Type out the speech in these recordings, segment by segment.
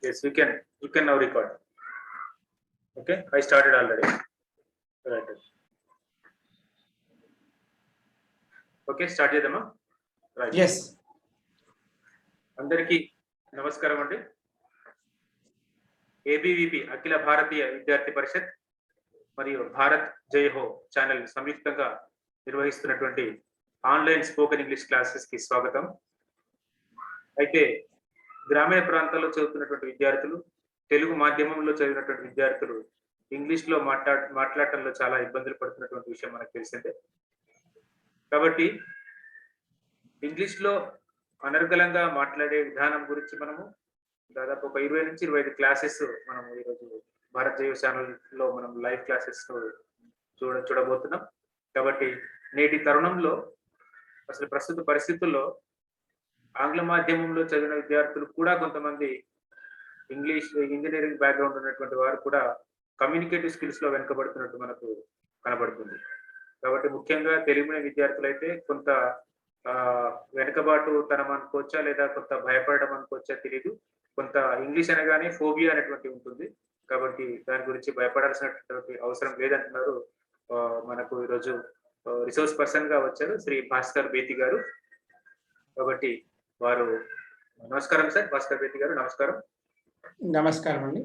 Yes, we can. You can now record. Okay, I started already. Right. Okay start చేద్దామా? Right. Yes. అందరికీ నమస్కారం అండి. ABVP అఖిల భారతీయ విద్యార్థి పరిషత్ మరియు భారత్ జై హో ఛానల్ సంయుక్తంగా నిర్వహిస్తున్నటువంటి ఆన్లైన్ స్పోకెన్ ఇంగ్లీష్ క్లాసెస్ కి స్వాగతం. అయితే గ్రామీణ ప్రాంతాల్లో చదువుతున్నటువంటి విద్యార్థులు, తెలుగు మాధ్యమంలో చదివినటువంటి విద్యార్థులు ఇంగ్లీష్ లో మాట్లాడటంలో చాలా ఇబ్బందులు పడుతున్నటువంటి విషయం మనకు తెలిసిందే. కాబట్టి ఇంగ్లీష్ లో అనర్గళంగా మాట్లాడే విధానం గురించి మనము దాదాపు ఒక 20 నుంచి 25 క్లాసెస్ మనము ఈరోజు భారత్ జై ఛానల్ లో మనం లైవ్ క్లాసెస్ చూడబోతున్నాం. కాబట్టి నేటి తరుణంలో అసలు ప్రస్తుత పరిస్థితుల్లో ఆంగ్ల మాధ్యమంలో చదివిన విద్యార్థులు కూడా కొంతమంది ఇంగ్లీష్ ఇంజనీరింగ్ బ్యాక్గ్రౌండ్ ఉన్నటువంటి వారు కూడా కమ్యూనికేటివ్ స్కిల్స్ లో వెనుకబడుతున్నట్టు మనకు కనబడుతుంది. కాబట్టి ముఖ్యంగా తెలుగు మీడియం విద్యార్థులు అయితే కొంత వెనుకబాటు తనం అనుకోవచ్చా లేదా కొంత భయపడడం అనుకోవచ్చా తెలియదు. కొంత ఇంగ్లీష్ అనగానే ఫోబియా అనేటువంటి ఉంటుంది. కాబట్టి దాని గురించి భయపడాల్సినటువంటి అవసరం లేదంటున్నారు. మనకు ఈరోజు రిసోర్స్ పర్సన్ గా వచ్చారు శ్రీ భాస్కర్ బేతి గారు. కాబట్టి వారు నమస్కారం సార్. భాస్కర్ బేతి గారు నమస్కారం. నమస్కారం అండి.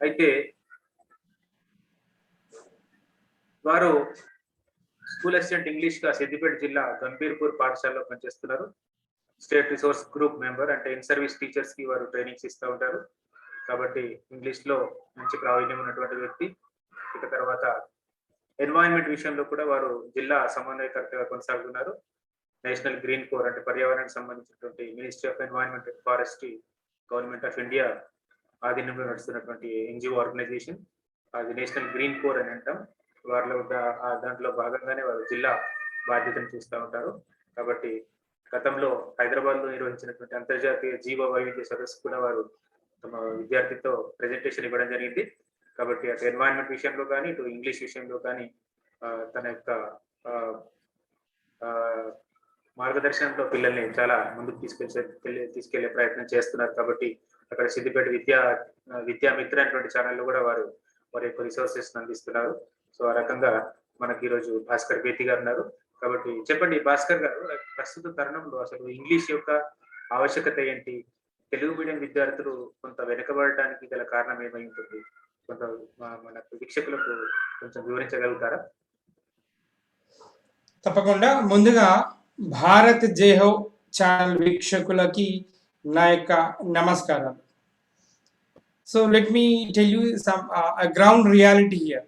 అయితే వారు స్కూల్ అసిస్టెంట్ ఇంగ్లీష్ గా సిద్దిపేట జిల్లా గంభీర్పూర్ పాఠశాలలో పనిచేస్తున్నారు. స్టేట్ రిసోర్స్ గ్రూప్ మెంబర్, అంటే ఇన్ సర్వీస్ టీచర్స్ కి వారు ట్రైనింగ్స్ ఇస్తూ ఉంటారు. కాబట్టి ఇంగ్లీష్ లో మంచి ప్రావీణ్యం ఉన్నటువంటి వ్యక్తి. ఇక తర్వాత ఎన్వైరన్మెంట్ విషయంలో కూడా వారు జిల్లా సమన్వయకర్తగా కొనసాగుతున్నారు. నేషనల్ గ్రీన్ కోర్ అంటే పర్యావరణానికి సంబంధించినటువంటి ministry of environment and forestry government of India ఆధీనంలో నడుస్తున్నటువంటి ఎన్జిఓ ఆర్గనైజేషన్, అది నేషనల్ గ్రీన్ కోర్ అని అంటాం. వారిలో దాంట్లో భాగంగానే వారు జిల్లా బాధ్యతను చూస్తూ ఉంటారు. కాబట్టి గతంలో హైదరాబాద్ లో నిర్వహించినటువంటి అంతర్జాతీయ జీవ వైవిధ్య సదస్సు కూడా వారు తమ విద్యార్థితో ప్రెజెంటేషన్ ఇవ్వడం జరిగింది. కాబట్టి అటు ఎన్వైరన్మెంట్ విషయంలో కానీ ఇటు ఇంగ్లీష్ విషయంలో కానీ తన యొక్క మార్గదర్శనంలో పిల్లల్ని చాలా ముందుకు తీసుకెళ్లే ప్రయత్నం చేస్తున్నారు. కాబట్టి అక్కడ సిద్దిపేట విద్యామిత్ర అనేటువంటి ఛానల్లో కూడా వారి యొక్క రిసోర్సెస్ అందిస్తున్నారు. సో ఆ రకంగా మనకి ఈరోజు భాస్కర్ బేతి గారు ఉన్నారు. కాబట్టి చెప్పండి భాస్కర్ గారు, ప్రస్తుత తరుణంలో అసలు ఇంగ్లీష్ యొక్క ఆవశ్యకత ఏంటి? తెలుగు మీడియం విద్యార్థులు కొంత వెనుకబడటానికి గల కారణం ఏమై ఉంటుంది? కొంత మన వీక్షకులకు కొంచెం వివరించగలుగుతారా? తప్పకుండా. ముందుగా భారత్ జై హో ఛానల్ వీక్షకులకి నా యొక్క నమస్కారాలు. So let me tell you some ground reality here.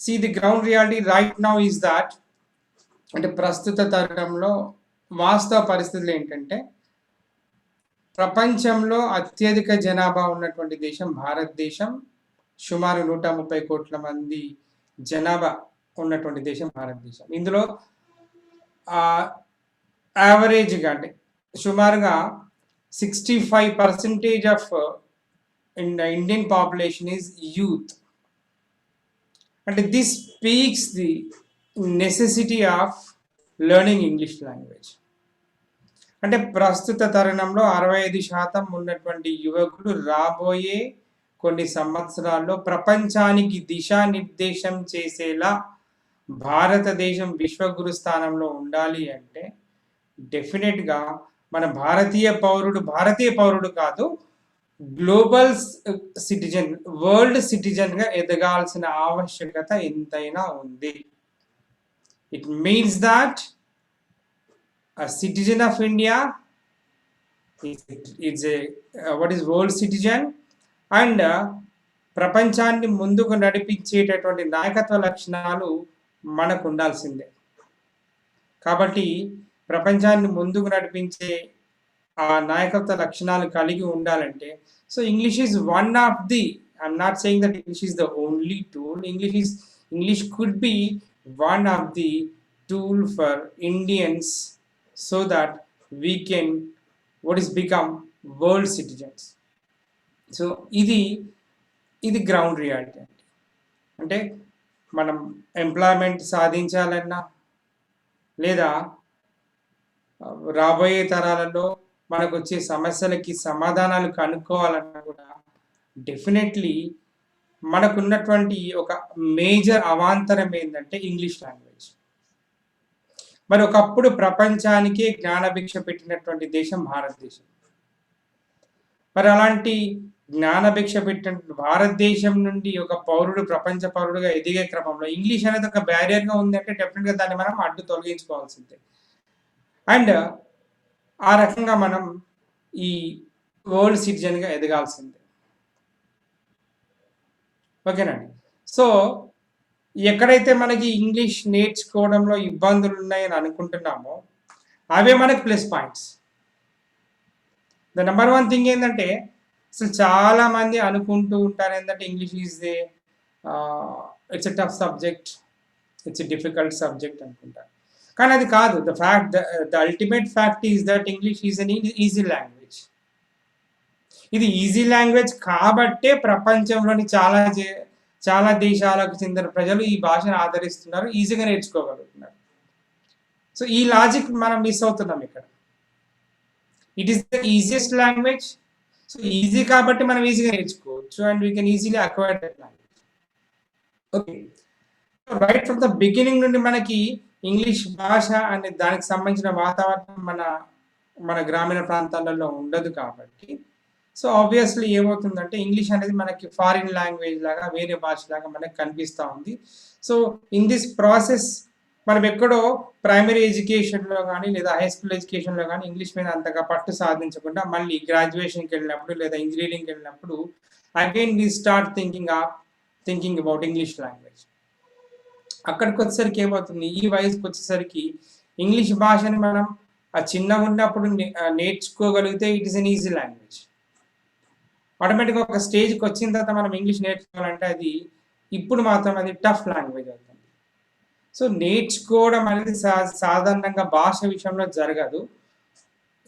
See, the ground reality right now is that అంటే ప్రస్తుత తరుణంలో వాస్తవ పరిస్థితులు ఏంటంటే, ప్రపంచంలో అత్యధిక జనాభా ఉన్నటువంటి దేశం భారతదేశం. సుమారు 130 కోట్ల మంది జనాభా ఉన్నటువంటి దేశం భారతదేశం. ఇందులో యావరేజ్గా అంటే సుమారుగా 65% of Indian population is youth. And this speaks the necessity of learning English language. అంటే ప్రస్తుత తరుణంలో 65% ఉన్నటువంటి యువకులు రాబోయే కొన్ని సంవత్సరాల్లో ప్రపంచానికి దిశానిర్దేశం చేసేలా భారతదేశం విశ్వగురు స్థానంలో ఉండాలి అంటే డెఫినెట్గా మన భారతీయ పౌరుడు కాదు, గ్లోబల్ సిటిజన్, వరల్డ్ సిటిజన్ గా ఎదగాల్సిన ఆవశ్యకత ఎంతైనా ఉంది. It means that a citizen of India is what is world citizen, and ప్రపంచాన్ని ముందుకు నడిపించేటటువంటి నాయకత్వ లక్షణాలు మనకు ఉండాల్సిందే. కాబట్టి ప్రపంచాన్ని ముందుకు నడిపించే ఆ నాయకత్వ లక్షణాలు కలిగి ఉండాలంటే, so English is one of the, I'm not saying that English is the only tool. English could be one of the tool for Indians so that we can become world citizens. So ఇది ground reality. అంటే మనం employment సాధించాలన్నా లేదా రాబోయే తరాలలో మనకు వచ్చే సమస్యలకి సమాధానాలు కనుక్కోవాలన్నా కూడా డెఫినెట్లీ మనకున్నటువంటి ఒక మేజర్ అవాంతరం ఏంటంటే ఇంగ్లీష్ లాంగ్వేజ్. మరి ఒకప్పుడు ప్రపంచానికే జ్ఞానభిక్ష పెట్టినటువంటి దేశం భారతదేశం. మరి అలాంటి జ్ఞానభిక్ష పెట్టిన భారతదేశం నుండి ఒక పౌరుడు ప్రపంచ పౌరుడుగా ఎదిగే క్రమంలో ఇంగ్లీష్ అనేది ఒక బ్యారియర్గా ఉందంటే డెఫినెట్గా దాన్ని మనం అడ్డు తొలగించుకోవాల్సిందే. అండ్ ఆ రకంగా మనం ఈ వరల్డ్ సిటిజన్గా ఎదగాల్సిందే. ఓకేనండి. సో ఎక్కడైతే మనకి ఇంగ్లీష్ నేర్చుకోవడంలో ఇబ్బందులు ఉన్నాయని అనుకుంటున్నామో అవే మనకి plus points. The number one thing ఏంటంటే అసలు చాలా మంది అనుకుంటూ ఉంటారు ఏంటంటే English is it's a tough subject, it's a difficult subject అనుకుంటారు. కానీ అది కాదు. The ultimate fact is that English is an easy language. ఇది ఈజీ లాంగ్వేజ్ కాబట్టే ప్రపంచంలోని చాలా దేశాలకు చెందిన ప్రజలు ఈ భాషను ఆదరిస్తున్నారు, ఈజీగా నేర్చుకోగలుగుతున్నారు. సో ఈ లాజిక్ మనం మిస్ అవుతున్నాం ఇక్కడ. It is the easiest language. So easy కాబట్టి మనం ఈజీగా నేర్చుకోవచ్చు and we can easily acquire that language. Okay, right from the beginning నుండి మనకి ఇంగ్లీష్ భాష అనే దానికి సంబంధించిన వాతావరణం మన గ్రామీణ ప్రాంతాలలో ఉండదు కాబట్టి సో ఆబ్వియస్లీ ఏమవుతుందంటే ఇంగ్లీష్ అనేది మనకి ఫారిన్ లాంగ్వేజ్ లాగా వేరే భాష లాగా మనకి కనిపిస్తూ ఉంది. సో ఇన్ దిస్ ప్రాసెస్ మనం ఎక్కడో ప్రైమరీ ఎడ్యుకేషన్లో కానీ లేదా హై స్కూల్ ఎడ్యుకేషన్లో కానీ ఇంగ్లీష్ మీద అంతగా పట్టు సాధించకుండా మళ్ళీ గ్రాడ్యుయేషన్కి వెళ్ళినప్పుడు లేదా ఇంజనీరింగ్కి వెళ్ళినప్పుడు again we start thinking about English language. అక్కడికి వచ్చేసరికి ఏమవుతుంది, ఈ వయసుకి వచ్చేసరికి ఇంగ్లీష్ భాషని మనం ఆ చిన్నగా ఉన్నప్పుడు నేర్చుకోగలిగితే it is an easy language. ఆటోమేటిక్గా ఒక స్టేజ్కి వచ్చిన తర్వాత మనం ఇంగ్లీష్ నేర్చుకోవాలంటే అది ఇప్పుడు మాత్రం అది టఫ్ లాంగ్వేజ్ అవుతుంది. సో నేర్చుకోవడం అనేది సాధారణంగా భాష విషయంలో జరగదు.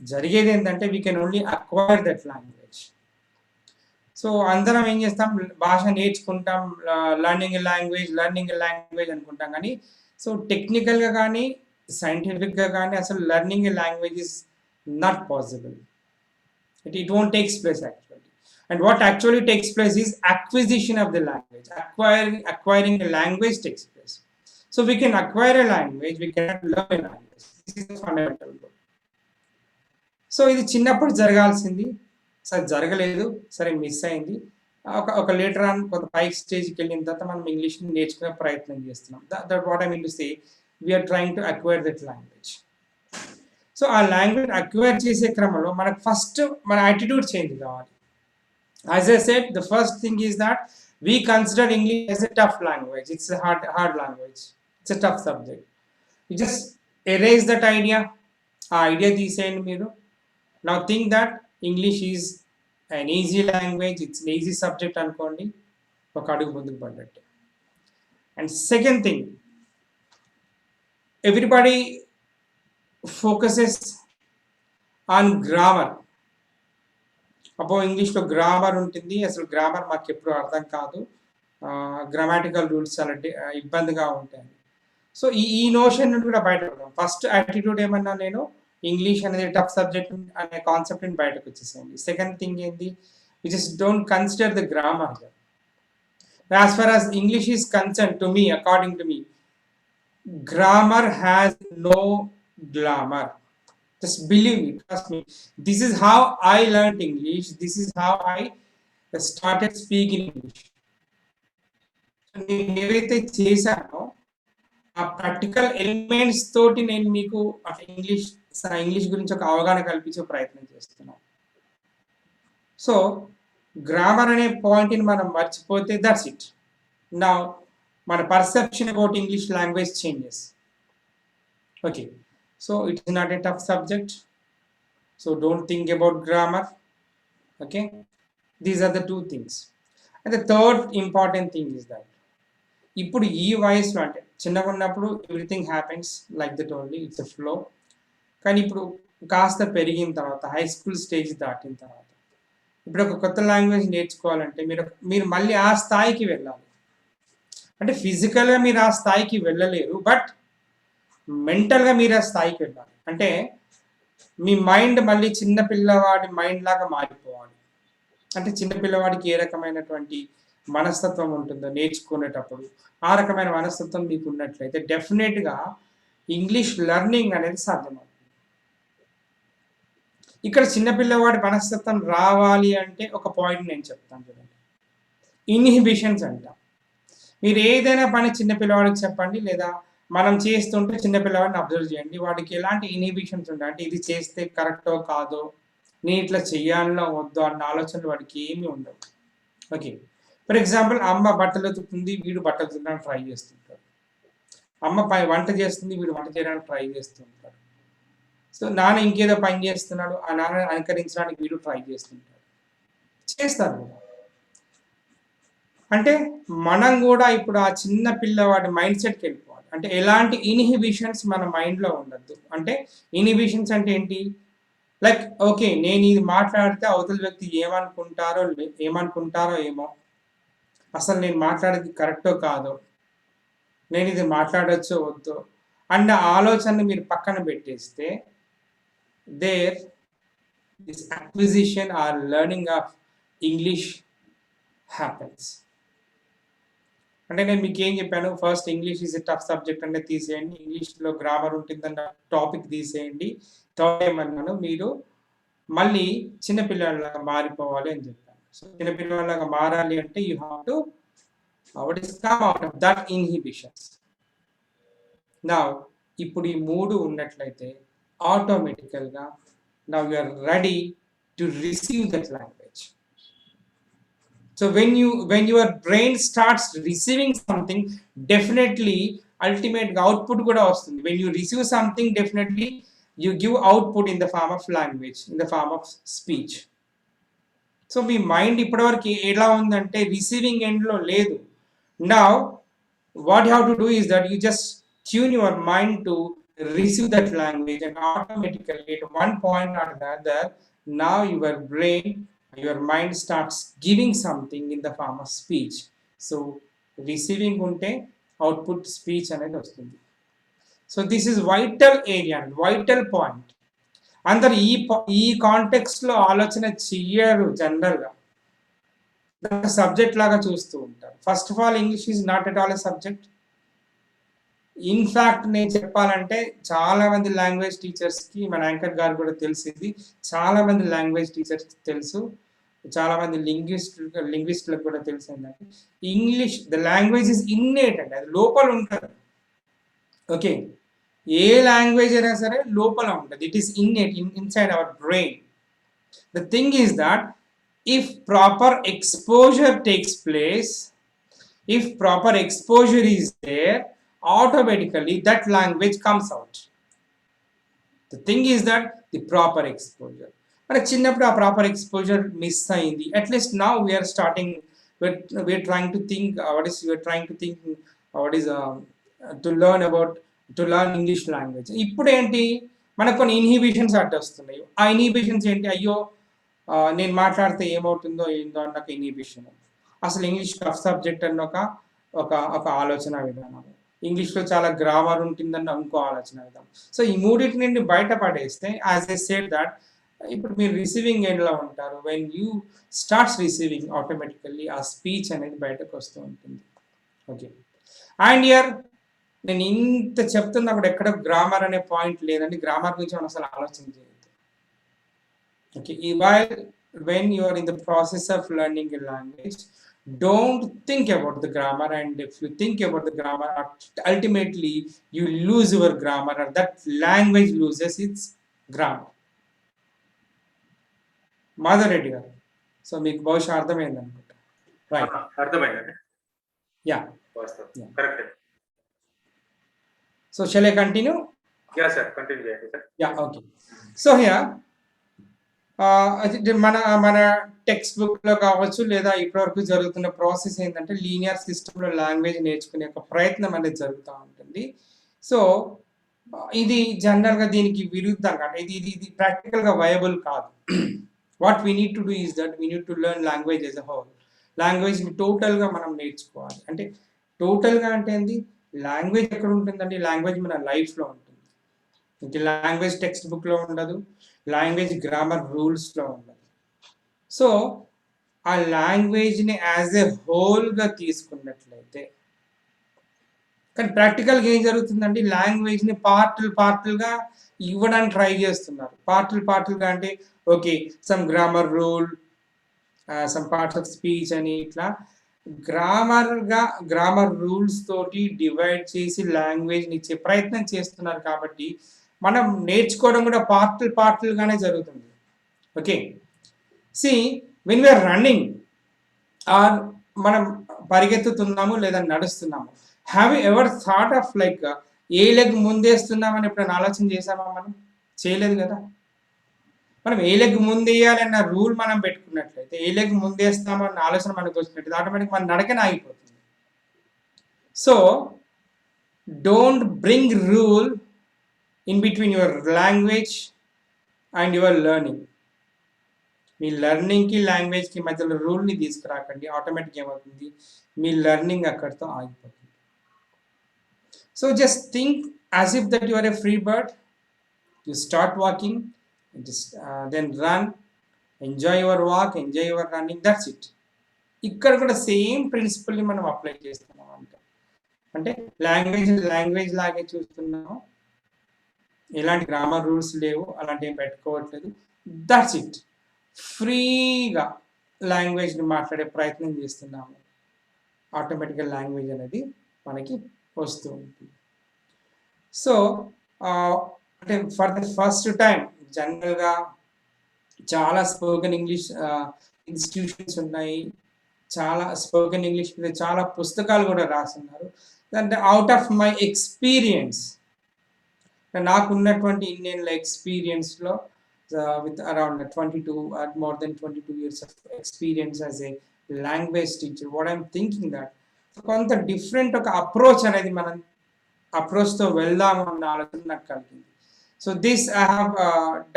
జరిగేది ఏంటంటే we can only acquire that language. So అందరం ఏం చేస్తాం, భాష నేర్చుకుంటాం, లర్నింగ్ లాంగ్వేజ్ అనుకుంటాం. కానీ సో టెక్నికల్గా కానీ సైంటిఫిక్గా కానీ అసలు learning A language is not possible. It won't take place actually. And what actually takes place is acquisition of the language. Acquiring a language takes place. So we can acquire a language, we cannot learn a language. This is the fundamental goal. So ఇది చిన్నప్పుడు జరగాల్సింది, సరే జరగలేదు, సరే miss అయింది. ఒక later on కొంత పై స్టేజ్కి వెళ్ళిన తర్వాత మనం ఇంగ్లీష్ని నేర్చుకునే ప్రయత్నం చేస్తున్నాం. That what I mean to say, we're trying to acquire that language. So ఆ లాంగ్వేజ్ అక్వైర్ చేసే క్రమంలో మనకు ఫస్ట్ మన యాటిట్యూడ్ చేంజ్ కావాలి. As I said, the first thing is that we consider English as a tough language. It's hard language, it's a tough subject. You just erase that idea. ఆ idea తీసేయండి మీరు. Now think that English is an easy language, it's an easy subject అనుకోండి, ఒక అడుగు ముందుకు పడ్డట్టు. And second thing, everybody focuses on grammar. అబ్బో ఇంగ్లీష్లో గ్రామర్ ఉంటుంది, అసలు గ్రామర్ మాకు ఎప్పుడు అర్థం కాదు, గ్రామాటికల్ రూల్స్ చాలా ఇబ్బందిగా ఉంటాయి. సో ఈ నోషన్ నుండి కూడా బయటపడదాం. ఫస్ట్ యాటిట్యూడ్ ఏమన్నా, నేను ఇంగ్లీష్ అనేది టఫ్ సబ్జెక్ట్ అనే కాన్సెప్ట్ నుండి బయటకు వచ్చేసేయండి. సెకండ్ థింగ్ ఏంటి, we just don't consider the grammar. As far as English is concern, to me, according to me, grammar has no glamour. Just believe me, trust me. This is how I learned English. This is how I started speaking English. నేను ఏవైతే చేశానో ఆ practical elements తోటి నేను మీకు English గురించి ఒక అవగాహన కల్పించే ప్రయత్నం చేస్తున్నాను. సో గ్రామర్ అనే పాయింట్ని మనం మర్చిపోతే దట్స్ ఇట్. నౌ మన perception about English language changes. Okay, so it is not a tough subject, so don't think about grammar. Okay, these are the two things. And the third important thing is that ఇప్పుడు ఈ వయసులో, అంటే చిన్నగా ఉన్నప్పుడు everything happens like that only, it's a flow. కానీ ఇప్పుడు కాస్త పెరిగిన తర్వాత, హై స్కూల్ స్టేజ్ దాటిన తర్వాత, ఇప్పుడు ఒక కొత్త లాంగ్వేజ్ నేర్చుకోవాలంటే మీరు మళ్ళీ ఆ స్థాయికి వెళ్ళాలి. అంటే ఫిజికల్గా మీరు ఆ స్థాయికి వెళ్ళలేరు, బట్ మెంటల్గా మీరు ఆ స్థాయికి వెళ్ళాలి. అంటే మీ మైండ్ మళ్ళీ చిన్న పిల్లవాడి మైండ్ లాగా మారిపోవాలి. అంటే చిన్న పిల్లవాడికి ఏ రకమైనటువంటి మనస్తత్వం ఉంటుందో నేర్చుకునేటప్పుడు, ఆ రకమైన మనస్తత్వం మీకు ఉన్నట్లయితే డెఫినెట్‌గా ఇంగ్లీష్ లెర్నింగ్ అనేది సాధ్యమవుతుంది. ఇక్కడ చిన్న పిల్లవాడి మనస్తత్వం రావాలి అంటే ఒక పాయింట్ నేను చెప్తాను చూడండి. ఇన్హిబిషన్స్ అంటాం. మీరు ఏదైనా పని చిన్న పిల్లవాడికి చెప్పండి, లేదా మనం చేస్తుంటే చిన్న పిల్లవాడిని అబ్జర్వ్ చేయండి. వాడికి ఎలాంటి ఇన్హిబిషన్స్ ఉంటాయి అంటే ఇది చేస్తే కరెక్టో కాదో, నేను ఇట్లా చెయ్యాలో వద్దో అన్న ఆలోచనలు వాడికి ఏమీ ఉండవు. ఓకే, ఫర్ ఎగ్జాంపుల్ అమ్మ బట్టలు ఉతుకుతుంది, వీడు బట్టలు ఉతకడానికి ట్రై చేస్తుంటాడు. అమ్మ వంట చేస్తుంది, వీడు వంట చేయడానికి ట్రై చేస్తుంటాడు. సో నాన్న ఇంకేదో పని చేస్తున్నాడు, ఆ నాన్న అనుకరించడానికి వీడు ట్రై చేస్తుంటాడు. చేస్తారు కూడా. అంటే మనం కూడా ఇప్పుడు ఆ చిన్న పిల్లవాడి మైండ్ సెట్కి వెళ్ళిపోవాలి. అంటే ఎలాంటి ఇన్హిబిషన్స్ మన మైండ్లో ఉండద్దు. అంటే ఇన్హిబిషన్స్ అంటే ఏంటి? లైక్ ఓకే, నేను ఇది మాట్లాడితే అవతల వ్యక్తి ఏమనుకుంటారో ఏమో, అసలు నేను మాట్లాడేది కరెక్టో కాదో, నేను ఇది మాట్లాడచ్చో వద్దో అన్న ఆలోచనని మీరు పక్కన పెట్టేస్తే there this acquisition or learning of English happens. అంటే నేను మీకు ఏం చెప్పాను, first English is a tough subject అంటే తీసేయండి, ఇంగ్లీష్లో గ్రామర్ ఉంటుందన్న టాపిక్ తీసేయండి. థర్డ్ ఏమన్నాను, మీరు మళ్ళీ చిన్నపిల్లలాగా మారిపోవాలి అని చెప్పాను. సో చిన్నపిల్లలాగా మారాలి అంటే you have to come out of that inhibitions. నా ఇప్పుడు ఈ మూడు ఉన్నట్లయితే ఆటోమేటికల్గా now you are ready to receive that language. So when your brain starts receiving something, definitely ultimate output kuda vastundi. When you receive something, definitely you give output in the form of language, in the form of speech. So me mind ఇప్పటివరకు ఎలా ఉందంటే receiving ఎండ్లో లేదు. Now what you have to do is that you just tune your mind to receive that language, and automatically at one point or the other, now your mind starts giving something in the form of speech. So receiving unte output speech anedi vastundi. So this is vital area, vital point. అందరు ఈ context లో ఆలోచన చెయ్యరు. జనరల్గా subject లాగా చూస్తూ ఉంటారు. First of all English is not at all a subject. In fact నేను చెప్పాలంటే చాలా మంది లాంగ్వేజ్ టీచర్స్కి, మన యాంకర్ గారు కూడా తెలిసింది, చాలా మంది లాంగ్వేజ్ టీచర్స్ తెలుసు, చాలా మంది లింగ్విస్టులకు కూడా తెలిసిందంటే English the language is innate అండి, అది లోపల ఉంటుంది. ఓకే, ఏ లాంగ్వేజ్ అయినా సరే లోపల ఉంటుంది. It is innate inside our brain. The thing is that if proper exposure takes place, if proper exposure is there, automatically that language comes out. The thing is that the proper exposure, మనకి చిన్నప్పుడు ఆ proper exposure miss అయింది. At least now we're starting, we're trying to think to learn English language. ఇప్పుడు ఏంటి, మనకు కొన్ని inhibitions అడ్డొస్తున్నాయి. ఆ inhibitions ఏంటి? అయ్యో నేను మాట్లాడితే ఏమవుతుందో ఏందో అన్న ఒక ఇన్హిబిషన్, అసలు ఇంగ్లీష్ టఫ్ సబ్జెక్ట్ అన్న ఒక ఆలోచన విధానం, ఇంగ్లీష్లో చాలా గ్రామర్ ఉంటుందన్న ఇంకో ఆలోచన విధానం. సో ఈ మూడింటి నుండి బయటపడేస్తే, యాజ్ ఐ సెడ్ దట్, ఇప్పుడు మీరు రిసీవింగ్ ఎండ్లో ఉంటారు. When you starts receiving, automatically ఆ స్పీచ్ అనేది బయటకు వస్తూ ఉంటుంది. ఓకే, అండ్ ఇయర్ నేను ఇంత చెప్తున్నా కూడా ఎక్కడ గ్రామర్ అనే పాయింట్ లేదండి. గ్రామర్ గురించి మనం అసలు ఆలోచన చేయదు. Okay, when you are in the process of learning a language, don't think about the grammar, and if you think about the grammar, ultimately you lose your grammar, or that language loses its grammar. Mother Edgar, so మీకు బహుశా అర్థమైంది అనుకుంటా. Right, అర్థమైందండి. Yeah, correct. So shall I continue? Yeah sir, continue చేయండి sir. Yeah, okay. So here మన text బుక్లో కావచ్చు, లేదా ఇప్పటివరకు జరుగుతున్న ప్రాసెస్ ఏంటంటే లీనియర్ సిస్టంలో లాంగ్వేజ్ నేర్చుకునే ఒక ప్రయత్నం అనేది జరుగుతూ ఉంటుంది. సో ఇది జనరల్గా దీనికి విరుద్ధంగా, అంటే ఇది ప్రాక్టికల్గా వయబుల్ కాదు. What we need to do is that we need to learn language as a whole. లాంగ్వేజ్ని టోటల్గా మనం నేర్చుకోవాలి. అంటే టోటల్గా అంటే ఏంది, లాంగ్వేజ్ ఎక్కడ ఉంటుందండి? లాంగ్వేజ్ మన లైఫ్లో ఉంటుంది. ఇంక లాంగ్వేజ్ టెక్స్ట్ బుక్లో ఉండదు, లాంగ్వేజ్ గ్రామర్ రూల్స్లో ఉండదు. సో ఆ లాంగ్వేజ్ని యాజ్ ఎ హోల్గా తీసుకున్నట్లయితే, కానీ ప్రాక్టికల్గా ఏం జరుగుతుందంటే లాంగ్వేజ్ని పార్టులుగా ఇవ్వడానికి ట్రై చేస్తున్నారు. పార్టులుగా అంటే okay, some grammar rule, some parts of speech అని ఇట్లా గ్రామర్ రూల్స్ తోటి డివైడ్ చేసి లాంగ్వేజ్ని ఇచ్చే ప్రయత్నం చేస్తున్నారు. కాబట్టి మనం నేర్చుకోవడం కూడా పార్టులుగానే జరుగుతుంది. Okay, see when we're running or మనం పరిగెత్తుతున్నాము లేదా నడుస్తున్నాము, have you ever thought of like a leg ముందేస్తున్నామని ఎప్పుడైనా ఆలోచన చేసామా? మనం చేయలేదు కదా. మనం ఏ లెగ్ ముందేయాలన్న రూల్ మనం పెట్టుకున్నట్లయితే, ఏ లెగ్ ముందేస్తామన్న ఆలోచన మనకు వచ్చినట్టు ఆటోమేటిక్ మన నడకనే ఆగిపోతుంది. So don't bring rule in between your language and your learning. మీ లెర్నింగ్కి లాంగ్వేజ్కి మధ్యలో రూల్ని తీసుకురాకండి. ఆటోమేటిక్ ఏమవుతుంది, మీ లెర్నింగ్ అక్కడితో ఆగిపోతుంది. So just think as if that you are a free bird. You start walking, then run, enjoy your walk, enjoy your running, that's it. ఇక్కడ కూడా సేమ్ ప్రిన్సిపల్ని మనం అప్లై చేస్తున్నాం. అంటే లాంగ్వేజ్ లాగే చూస్తున్నాము, ఎలాంటి గ్రామర్ రూల్స్ లేవు, అలాంటి ఏం పెట్టుకోవట్లేదు, దట్స్ ఇట్. ఫ్రీగా లాంగ్వేజ్ని మాట్లాడే ప్రయత్నం చేస్తున్నాము, ఆటోమేటిక్గా లాంగ్వేజ్ అనేది మనకి వస్తూ ఉంటుంది. సో అంటే ఫర్ ద ఫస్ట్ టైం జనరల్గా చాలా స్పోకెన్ ఇంగ్లీష్ ఇన్స్టిట్యూషన్స్ ఉన్నాయి, చాలా స్పోకెన్ ఇంగ్లీష్ మీద చాలా పుస్తకాలు కూడా రాస్తున్నారు. అంటే అవుట్ ఆఫ్ మై ఎక్స్పీరియన్స్, నాకున్నటువంటి Indian ఎక్స్పీరియన్స్లో with around 22 or more than 22 years of experience as a language teacher, what I'm thinking that కొంత డిఫరెంట్ ఒక అప్రోచ్ అనేది మనం అప్రోచ్తో వెళ్దాము అన్న ఆలోచన నాకు కలిగింది. So this I have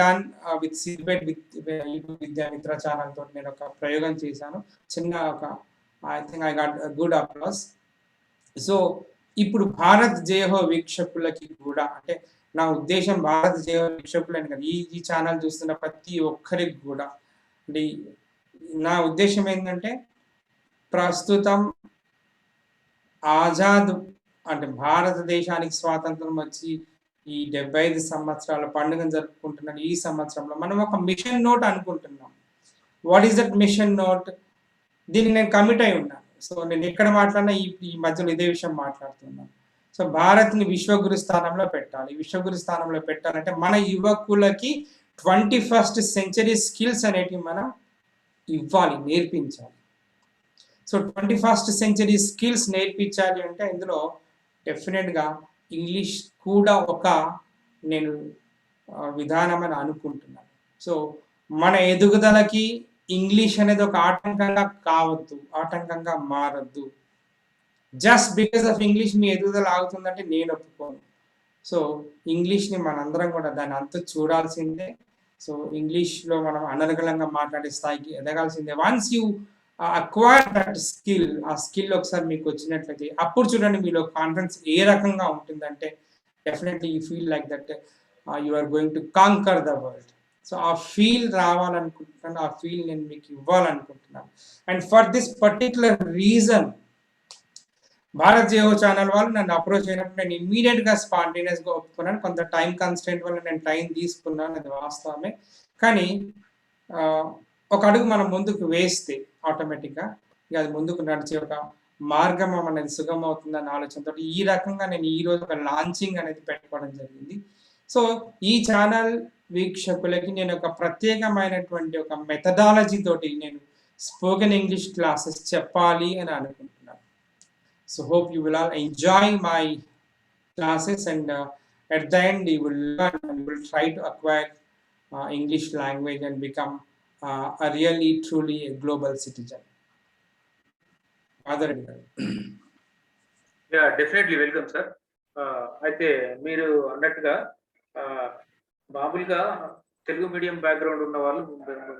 done with సిబెట్ విత్ విద్యామిత్ర ఛానల్ తోటి నేను ఒక ప్రయోగం చేశాను, చిన్న ఒక I think I got good applause. So ఇప్పుడు భారత్ జయహో వీక్షకులకి కూడా, అంటే నా ఉద్దేశం భారత జయహో వీక్షకులని కదా, ఈ ఛానల్ చూస్తున్న ప్రతి ఒక్కరికి కూడా, అంటే నా ఉద్దేశం ఏంటంటే ప్రస్తుతం ఆజాద్ అంటే భారతదేశానికి స్వాతంత్రం వచ్చి ఈ 75 సంవత్సరాల పండుగను జరుపుకుంటున్న ఈ సంవత్సరంలో మనం ఒక మిషన్ నోట్ అనుకుంటున్నాం. What is that mission note? దీన్ని నేను కమిట్ అయి ఉన్నాను. సో నేను ఎక్కడ మాట్లాడినా ఈ మధ్యలో ఇదే విషయం మాట్లాడుతున్నాను. సో భారత్ని విశ్వగురు స్థానంలో పెట్టాలి. విశ్వగురు స్థానంలో పెట్టాలంటే మన యువకులకి 21st century స్కిల్స్ అనేటివి మనం ఇవ్వాలి, నేర్పించాలి. సో 21st century స్కిల్స్ నేర్పించాలి అంటే ఇందులో డెఫినెట్గా ఇంగ్లీష్ కూడా ఒక నేను విధానం అని అనుకుంటున్నాను. సో మన ఎదుగుదలకి ఇంగ్లీష్ అనేది ఒక ఆటంకంగా కావద్దు, ఆటంకంగా మారద్దు. జస్ట్ బికాస్ ఆఫ్ ఇంగ్లీష్ మీ ఎదుగుదల ఆగుతుందంటే నేను ఒప్పుకోను. సో ఇంగ్లీష్ని మనందరం కూడా దాన్ని అంతా చూడాల్సిందే. సో ఇంగ్లీష్లో మనం అనర్గళంగా మాట్లాడే స్థాయికి ఎదగాల్సిందే. Once you acquire that skill, ఆ స్కిల్ ఒకసారి మీకు వచ్చినట్లయితే అప్పుడు చూడండి మీలో కాన్ఫిడెన్స్ ఏ రకంగా ఉంటుందంటే definitely you feel like that you are going to conquer the world. So ఆ ఫీల్ రావాలనుకుంటున్నాను, ఆ ఫీల్ నేను మీకు ఇవ్వాలనుకుంటున్నాను. And for this particular reason Bharat Jayaho channel వాళ్ళు నన్ను అప్రోచ్ అయినప్పుడు నేను ఇమ్మీడియట్గా స్పాంటేనియస్గా ఒప్పుకున్నాను. కొంత టైం కన్స్టెంట్ వల్ల నేను టైం తీసుకున్నాను, అది వాస్తవమే. కానీ ఒక అడుగు మనం ముందుకు వేస్తే ఆటోమేటిక్గా ఇక అది ముందుకు నడిచే ఒక మార్గం అనేది సుగమం అవుతుందన్న ఆలోచనతో ఈ రకంగా నేను ఈరోజు ఒక లాంచింగ్ అనేది పెట్టుకోవడం జరిగింది. సో ఈ ఛానల్ వీక్షకులకి నేను ఒక ప్రత్యేకమైనటువంటి ఒక మెథడాలజీ తోటి నేను స్పోకెన్ ఇంగ్లీష్ క్లాసెస్ చెప్పాలి అని అనుకుంటున్నాను. So hope you will all enjoy my classes, and at the end you will learn and you will try to acquire English language and become a really truly a global citizen. Other Yeah, definitely welcome sir. అయితే మీరు అన్నట్టుగా మామూలుగా Telugu medium background ఉన్న వాళ్ళు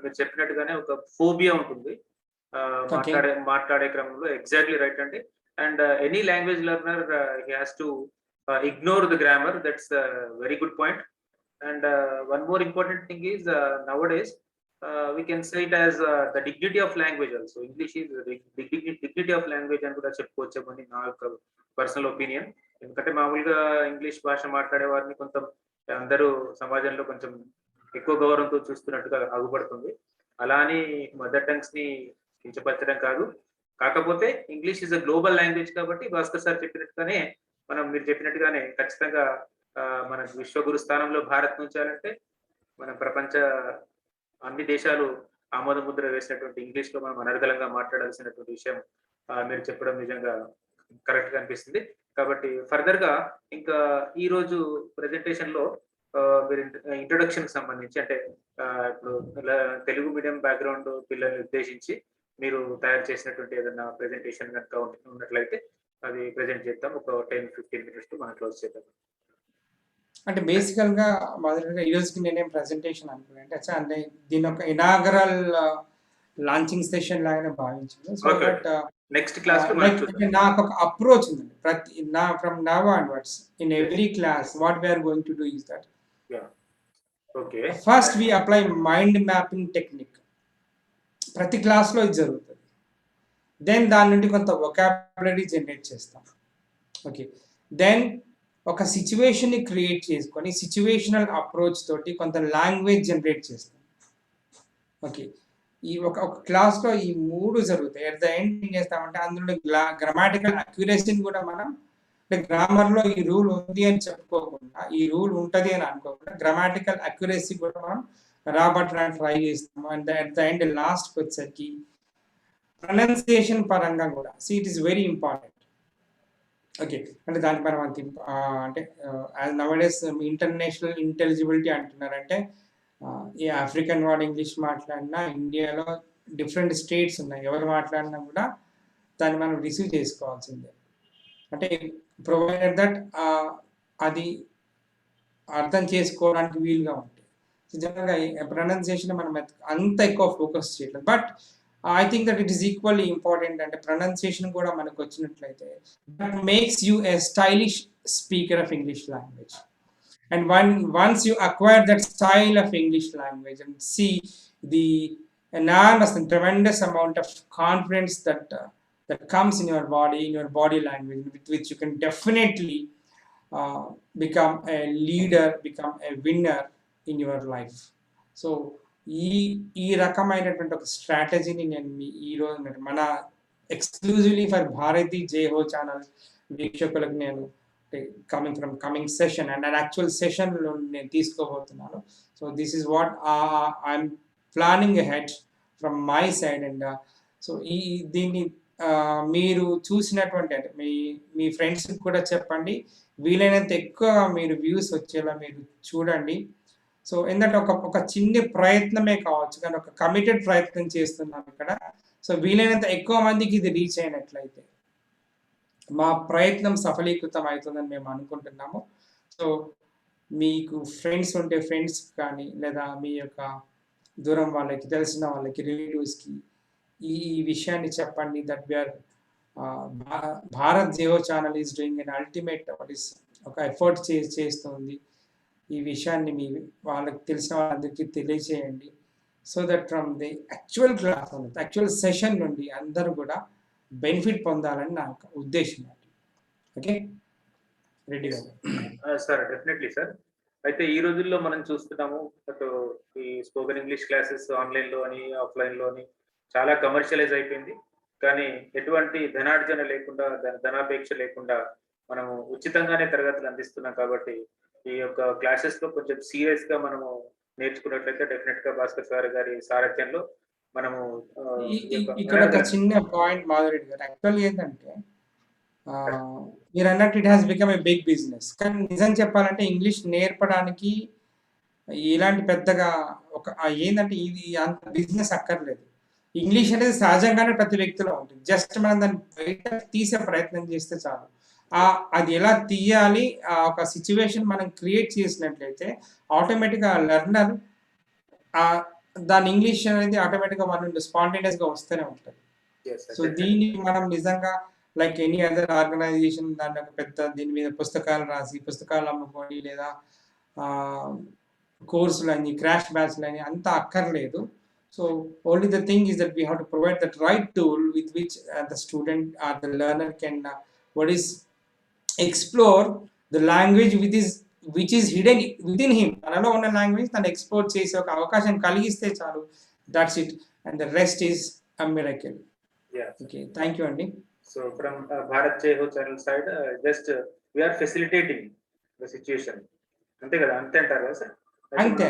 మీరు చెప్పినట్టుగానే ఒక phobia ఉంటుంది మాట్లాడే క్రమంలో. ఎగ్జాక్ట్లీ రైట్ అండి. And any language learner he has to ignore the grammar. That's a very good point. And one more important thing is nowadays we can say it as the dignity of language also. English is the dignity of language అని కూడా చెప్పుకోవచ్చని నా యొక్క personal opinion. ఎందుకంటే మామూలుగా English భాష మాట్లాడే వారిని కొంత అందరూ సమాజంలో కొంచెం ఎక్కువ గౌరవంతో చూస్తున్నట్టుగా అగుపడుతుంది. అలా అని మదర్ టంగ్స్ ని కించపరచడం కాదు. కాకపోతే English is a global language కాబట్టి భాస్కర్ సార్ చెప్పినట్టుగానే మీరు చెప్పినట్టుగానే ఖచ్చితంగా మన విశ్వగురు స్థానంలో భారత్ ఉంచాలంటే మన ప్రపంచ అన్ని దేశాలు ఆమోద ముద్ర వేసినటువంటి ఇంగ్లీష్ లో మనం అనర్గళంగా మాట్లాడాల్సినటువంటి విషయం మీరు చెప్పడం నిజంగా కరెక్ట్ గా అనిపిస్తుంది. కాబట్టి ఫర్దర్ గా ఇంకా ఈ రోజు ప్రెజెంటేషన్ లో మీరు ఇంట్రొడక్షన్ కి సంబంధించి అంటే ఇప్పుడు తెలుగు మీడియం బ్యాక్గ్రౌండ్ పిల్లల్ని ఉద్దేశించి మీరు తయారు చేసినటువంటి ఏదైనా ప్రెజెంటేషన్ కనుక ఉన్నట్లయితే అది ప్రెజెంట్ చేద్దాం. ఒక 10-15 minutes మనం క్లోజ్ చేద్దాం. అంటే బేసికల్గా మొదటిగా ఈరోజుకి నేనేం ప్రెజెంటేషన్ అనుకున్నాను అంటే దీని ఒక ఇనాగరల్ లాంచింగ్ సెషన్ లాగానే భావించాను. సో బట్ నెక్స్ట్ క్లాస్ నాకు ఒక అప్రోచ్ ఉందండి. From now onwards in every class what we're going to do is that first we apply mind mapping technique. ప్రతి క్లాస్లో ఇది జరుగుతుంది. దెన్ దాని నుండి కొంత వొకాబులరీ జనరేట్ చేస్తాం. ఓకే, దెన్ ఒక సిచ్యువేషన్ని క్రియేట్ చేసుకొని సిచ్యువేషనల్ అప్రోచ్ తోటి కొంత లాంగ్వేజ్ జనరేట్ చేస్తాం. ఓకే, ఈ ఒక క్లాస్లో ఈ 3 జరుగుతాయి. ఎట్ ద ఎండ్ ఏం చేస్తామంటే అందులో గ్రామాటికల్ అక్యురసీని కూడా మనం గ్రామర్లో ఈ రూల్ ఉంది అని చెప్పుకోకుండా, ఈ రూల్ ఉంటుంది అని అనుకోకుండా గ్రామాటికల్ అక్యురసీ కూడా మనం రాబట్టడానికి ట్రై చేస్తాము. అండ్ అట్ ద ఎండ్ లాస్ట్కి వచ్చేసరికి ప్రొనౌన్సియేషన్ పరంగా కూడా it is very important. Okay, అంటే దానిపైన అంటే నవడేస్ ఇంటర్నేషనల్ ఇంటెలిజిబిలిటీ అంటున్నారంటే ఈ ఆఫ్రికన్ వాడు ఇంగ్లీష్ మాట్లాడినా ఇండియాలో డిఫరెంట్ స్టేట్స్ ఉన్నాయి, ఎవరు మాట్లాడినా కూడా దాన్ని మనం రిసీవ్ చేసుకోవాల్సిందే. అంటే ప్రొవైడెడ్ దట్ అది అర్థం చేసుకోవడానికి వీలుగా ఉంటుంది. జనరల్గా ప్రొనౌన్సియేషన్ మనం అంత ఎక్కువ ఫోకస్ చేయట్లేదు. But I think that it is equally important and pronunciation kuda manaku vachinatlaithe that makes you a stylish speaker of English language. And once you acquire that style of English language and see the enormous and tremendous amount of confidence that comes in your body language, with which you can definitely become a leader, become a winner in your life. So ఈ రకమైనటువంటి ఒక స్ట్రాటజీని నేను ఈరోజు మన exclusively for Bharati Jaiho channel వీక్షకులకు నేను coming session and actual సెషన్లో నేను తీసుకోబోతున్నాను. So this is what I'm planning head from my side. And so దీన్ని మీరు చూసినటువంటి అంటే మీ ఫ్రెండ్స్కి కూడా చెప్పండి, వీలైనంత ఎక్కువ మీరు వ్యూస్ వచ్చేలా మీరు చూడండి. సో ఏంటంటే ఒక చిన్న ప్రయత్నమే కావచ్చు, కానీ ఒక కమిటెడ్ ప్రయత్నం చేస్తున్నాను ఇక్కడ. సో వీలైనంత ఎక్కువ మందికి ఇది రీచ్ అయినట్లయితే మా ప్రయత్నం సఫలీకృతం అవుతుందని మేము అనుకుంటున్నాము. సో మీకు ఫ్రెండ్స్ ఉంటే ఫ్రెండ్స్ కానీ, లేదా మీ యొక్క దూరం వాళ్ళకి, తెలిసిన వాళ్ళకి, రిలేటివ్స్కి ఈ విషయాన్ని చెప్పండి. That we're Bharat Jio channel is doing an ultimate ఒక ఎఫర్ట్ చేస్తుంది. ఈ విషయాన్ని మీ వాళ్ళకి తెలిసిన వాళ్ళందరికీ తెలియజేయండి. So that from the actual class actual session నుండి అందరూ కూడా బెనిఫిట్ పొందాలని నా ఉద్దేశం. ఓకే, రెడీగా సార్? Definitely sir. అయితే ఈ రోజుల్లో మనం చూస్తున్నాము, అటు ఈ స్పోకెన్ ఇంగ్లీష్ క్లాసెస్ ఆన్లైన్లో అని ఆఫ్లైన్లో అని చాలా కమర్షియలైజ్ అయిపోయింది. కానీ ఎటువంటి ధనార్జన లేకుండా, ధనాపేక్ష లేకుండా మనము ఉచితంగానే తరగతులు అందిస్తున్నాం. కాబట్టి ఈ యొక్క క్లాసెస్ లో కొంచెం సీరియస్ గా మనము నేర్చుకున్నట్లయితే డెఫినెట్ గా భాస్కర్ సార్ గారి సారథ్యంలో మనము ఇక్కడ ఒక చిన్న పాయింట్ మాధురెడ్డి గారు, యాక్చువల్ ఏంటంటే మీరు అన్నట్టు it has become a big business. కానీ నిజం చెప్పాలంటే ఇంగ్లీష్ నేర్పడానికి ఇలాంటి పెద్దగా ఒక ఏంటంటే ఇది అంత బిజినెస్ అక్కర్లేదు. ఇంగ్లీష్ అనేది సహజంగానే ప్రతి వ్యక్తిలో ఉంటుంది. జస్ట్ మనం దాన్ని బయట తీసే ప్రయత్నం చేస్తే చాలు. అది ఎలా తీయాలి, ఒక సిచ్యువేషన్ మనం క్రియేట్ చేసినట్లయితే ఆటోమేటిక్గా లెర్నర్ దాని ఇంగ్లీష్ అనేది ఆటోమేటిక్గా మన స్పాంటేనియస్గా వస్తూనే ఉంటుంది. సో దీన్ని మనం నిజంగా లైక్ ఎనీ అదర్ ఆర్గనైజేషన్ దాన్ని ఒక పెద్ద దీని మీద పుస్తకాలు రాసి పుస్తకాలు అమ్ముకొని, లేదా కోర్సులని క్రాష్ బ్యాచ్లని అంత అక్కర్లేదు. So only the thing is that we have to provide that right tool with which the student or the learner can what is explore the language which is hidden within him. తనలో ఉన్న language తను explore చేసే ఒక అవకాశం కలిగిస్తే చాలు. That's it and the rest is a miracle. Okay, thank you అండి. So from Bharat Jai Ho channel side just we're facilitating the situation, అంతే కదా, అంతే అంటారు కదా సార్? అంతే,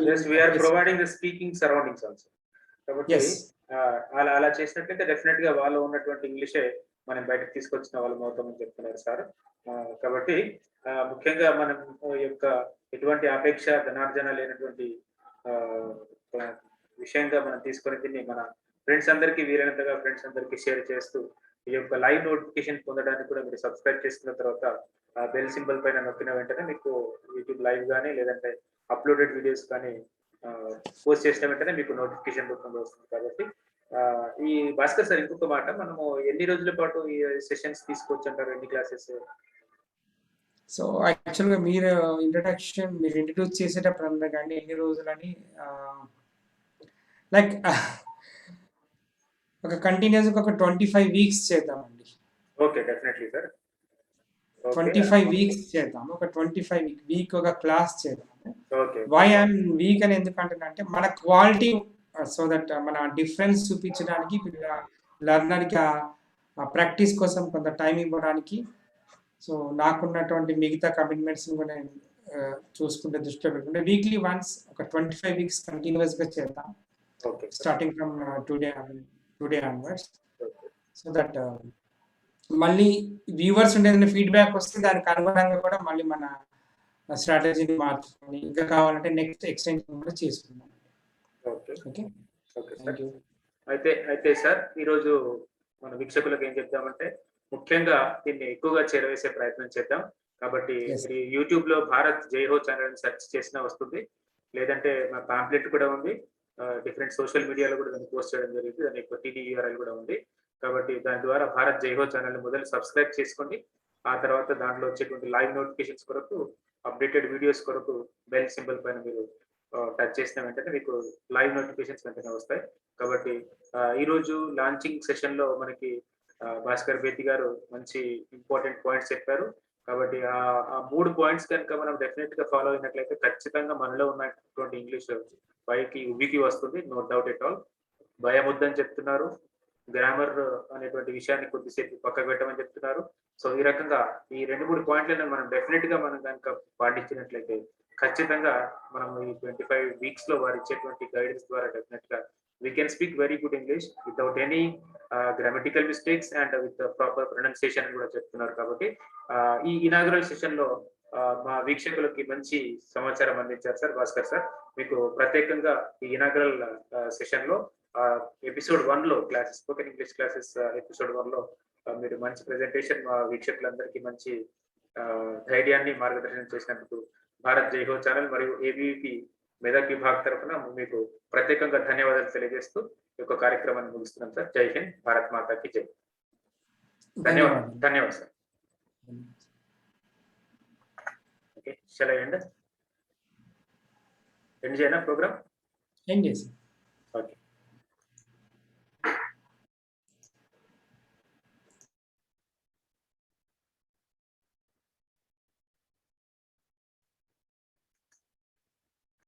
just we're providing the speaking surroundings also. కాబట్టి అలా చేసినట్లయితే డెఫినెట్ గా వాళ్ళు ఉన్నటువంటి ఇంగ్లీషే మనం బయటకు తీసుకొచ్చిన వాళ్ళం అవుతామని చెప్తున్నారు సార్. కాబట్టి ముఖ్యంగా మనం యొక్క ఎటువంటి అపేక్ష ధనార్జన లేనటువంటి విషయంగా మనం తీసుకొని దీన్ని మన ఫ్రెండ్స్ అందరికీ వీలైనంతగా ఫ్రెండ్స్ అందరికీ షేర్ చేస్తూ ఈ యొక్క లైవ్ నోటిఫికేషన్ పొందడానికి కూడా మీరు సబ్స్క్రైబ్ చేసుకున్న తర్వాత బెల్ సింబల్ పైన నొక్కిన వెంటనే మీకు యూట్యూబ్ లైవ్ కానీ లేదంటే అప్లోడెడ్ వీడియోస్ కానీ పోస్ట్ చేసిన వెంటనే మీకు నోటిఫికేషన్ రూపంలో వస్తుంది. కాబట్టి ఈ భాస్కర్ సార్, ఇంకొక మాట, మనము ఎన్ని రోజుల పాటు ఈ సెషన్స్ తీసుకోవచ్చు అంటారు, ఎన్ని క్లాసెస్? సో యాక్చువల్గా మీరు ఇంట్రడ్యూస్ చేసేటప్పుడు అన్నారు కానీ ఎన్ని రోజులని లైక్ ఒక కంటిన్యూస్ ఒక 25 వీక్స్ చేద్దామండి. Okay, definitely sir. 25 వీక్స్ చేద్దాము. ఒక 25 వీక్ ఒక క్లాస్ చేద్దాము. ఓకే, వై ఐఎమ్ వీక్ అని ఎందుకంటున్నా అంటే మన క్వాలిటీ, సో దట్ మన డిఫరెన్స్ చూపించడానికి లర్నర్కి ప్రాక్టీస్ కోసం కొంత టైం ఇవ్వడానికి. సో నాకున్నటువంటి మిగతా కమిట్మెంట్స్ కూడా నేను చూసుకుంటే దృష్టిలో పెట్టుకుంటే వీక్లీ వన్స్ ఒక 25 వీక్స్ కంటిన్యూస్గా చేద్దాం, starting from today onwards. So that మళ్ళీ వ్యూవర్స్ ఉండేది ఫీడ్బ్యాక్ వస్తే దానికి అనుగుణంగా కూడా మళ్ళీ మన స్ట్రాటజీని మార్చుకొని ఇంకా కావాలంటే నెక్స్ట్ ఎక్స్టెన్షన్ కూడా చేసుకుందాం. అయితే సార్, ఈరోజు మన వీక్షకులకు ఏం చెప్తామంటే ముఖ్యంగా దీన్ని ఎక్కువగా చేరవేసే ప్రయత్నం చేద్దాం. కాబట్టి యూట్యూబ్ లో భారత్ జై హో ఛానల్ సెర్చ్ చేసినా వస్తుంది, లేదంటే మా పాంప్లెట్ కూడా ఉంది, డిఫరెంట్ సోషల్ మీడియాలో కూడా దాన్ని పోస్ట్ చేయడం జరిగింది, దాని యొక్క TDURL కూడా ఉంది. కాబట్టి దాని ద్వారా భారత్ జై హో ఛానల్ మొదలు సబ్స్క్రైబ్ చేసుకోండి. ఆ తర్వాత దాంట్లో వచ్చేటువంటి లైవ్ నోటిఫికేషన్స్ కొరకు, అప్డేటెడ్ వీడియోస్ కొరకు బెల్ సింబల్ పైన మీరు టచ్ చేసిన వెంటనే మీకు లైవ్ నోటిఫికేషన్స్ వెంటనే వస్తాయి. కాబట్టి ఈ రోజు లాంచింగ్ సెషన్ లో మనకి భాస్కర్ బేతి గారు మంచి ఇంపార్టెంట్ పాయింట్స్ చెప్పారు. కాబట్టి ఆ 3 పాయింట్స్ కనుక మనం డెఫినెట్ గా ఫాలో అయినట్లయితే ఖచ్చితంగా మనలో ఉన్నటువంటి ఇంగ్లీష్ పైకి ఉబికి వస్తుంది, నో డౌట్ ఎట్ ఆల్. భయం వద్దని చెప్తున్నారు, గ్రామర్ అనేటువంటి విషయాన్ని కొద్దిసేపు పక్కకు పెట్టమని చెప్తున్నారు. సో ఈ రకంగా ఈ 2-3 పాయింట్లను మనం డెఫినెట్ గా మనం కనుక పాటించినట్లయితే ఖచ్చితంగా మనం ఈ 25 వీక్స్ లో వారు ఇచ్చేటువంటి గైడెన్స్ ద్వారా డెఫినెట్ గా we can speak very good English without any grammatical mistakes and with the proper pronunciation అని కూడా చెప్తున్నారు. కాబట్టి ఈ ఇనాగ్రల్ సెషన్ లో మా వీక్షకులకి మంచి సమాచారం అందించారు సార్ భాస్కర్ సార్. మీకు ప్రత్యేకంగా ఈ ఇనాగ్రల్ సెషన్ లో ఎపిసోడ్ 1 లో classes, spoken English classes episode 1 లో మీరు మంచి ప్రెజెంటేషన్ మా వీక్షకులందరికీ మంచి ధైర్యాన్ని మార్గదర్శనం చేసినందుకు భారత్ జై హో ఛానల్ మరియు ABVP మెదక్ విభాగ్ తరఫున మీకు ప్రత్యేకంగా ధన్యవాదాలు తెలియజేస్తూ ఈ యొక్క కార్యక్రమాన్ని ముగిస్తున్నాం సార్. జై హింద్, భారత్ మాతాకి జై. ధన్యవాదాలు sir. Okay, shall I end చేయనా ప్రోగ్రామ్? ఎండ్ చేసి. ఓకే.